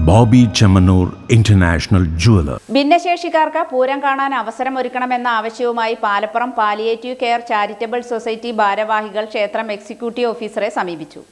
Bobby Chemmanur international jeweller. ഭിന്നശേഷിക്കാർക്ക് പൂരം കാണാൻ അവസരമൊരുക്കണമെന്ന ആവശ്യവുമായി Palappuram palliative care charitable society ഭാരവാഹികൾ ക്ഷേത്രം എക്സിക്യൂട്ടീവ് ഓഫീസറെ സമീപിച്ചു.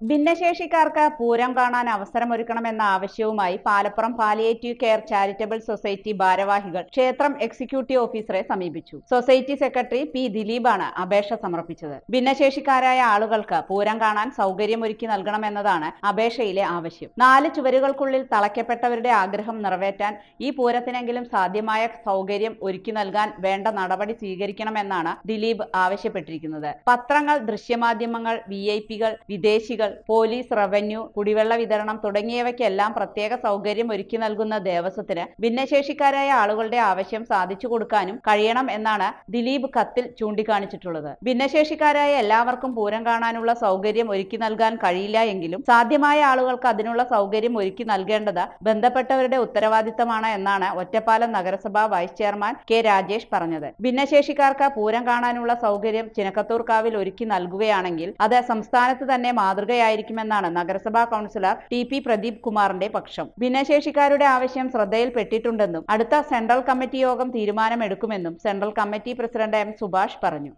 ഭിന്നശേഷിക്കാർക്ക് പൂരം കാണാൻ അവസരമൊരുക്കണമെന്ന ആവശ്യവുമായി Palappuram palliative care charitable society ഭാരവാഹികൾ ക്ഷേത്രം എക്സിക്യൂട്ടീവ് ഓഫീസറെ സമീപിച്ചു. സൊസൈറ്റി സെക്രട്ടറി പി ദിലീപാണ് അപേക്ഷ സമർപ്പിച്ചത്. ഭിന്നശേഷിക്കാരായ ആളുകൾക്ക് പൂരം കാണാൻ സൗകര്യമൊരുക്കി നൽകണമെന്നതാണ് അപേക്ഷയിലെ ആവശ്യം. 4 ചുവരുകൾക്കുള്ളിൽ തളയ്ക്കപ്പെട്ടവരുടെ ആഗ്രഹം നിറവേറ്റാൻ ഈ പൂരത്തിനെങ്കിലും സാധ്യമായ സൗകര്യം ഒരുക്കി നൽകാൻ വേണ്ട നടപടി സ്വീകരിക്കണമെന്നാണ് ദിലീപ് ആവശ്യപ്പെട്ടിരിക്കുന്നത്. പത്രങ്ങൾ, ദൃശ്യമാധ്യമങ്ങൾ, വിഐപികൾ, വിദേശികൾ, പോലീസ്, റവന്യൂ, കുടിവെള്ള വിതരണം തുടങ്ങിയവയ്ക്കെല്ലാം പ്രത്യേക സൗകര്യം ഒരുക്കി നൽകുന്ന ദേവസ്വത്തിന് ഭിന്നശേഷിക്കാരായ ആളുകളുടെ ആവശ്യം സാധിച്ചു കൊടുക്കാനും കഴിയണം എന്നാണ് ദിലീപ് കത്തിൽ ചൂണ്ടിക്കാണിച്ചിട്ടുള്ളത്. ഭിന്നശേഷിക്കാരായ എല്ലാവർക്കും പൂരം കാണാനുള്ള സൗകര്യം ഒരുക്കി നൽകാൻ കഴിയില്ല എങ്കിലും സാധ്യമായ ആളുകൾക്ക് അതിനുള്ള സൗകര്യം ഒരുക്കി നൽകേണ്ടത് ബന്ധപ്പെട്ടവരുടെ ഉത്തരവാദിത്തമാണ് എന്നാണ് ഒറ്റപ്പാലം നഗരസഭ വൈസ് ചെയർമാൻ കെ രാജേഷ് പറഞ്ഞത്. ഭിന്നശേഷിക്കാർക്ക് പൂരം കാണാനുള്ള സൗകര്യം ചിനക്കത്തൂർക്കാവിൽ ഒരുക്കി നൽകുകയാണെങ്കിൽ അത് സംസ്ഥാനത്ത് തന്നെ മാതൃകയായിരിക്കുമെന്നാണ് നഗരസഭാ കൗൺസിലർ ടി.പി. പ്രദീപ് കുമാറിന്റെ പക്ഷം. ഭിന്നശേഷിക്കാരുടെ ആവശ്യം ശ്രദ്ധയിൽപ്പെട്ടിട്ടുണ്ടെന്നും അടുത്ത സെൻട്രൽ കമ്മിറ്റി യോഗം തീരുമാനമെടുക്കുമെന്നും central committee president M. Subhash പറഞ്ഞു.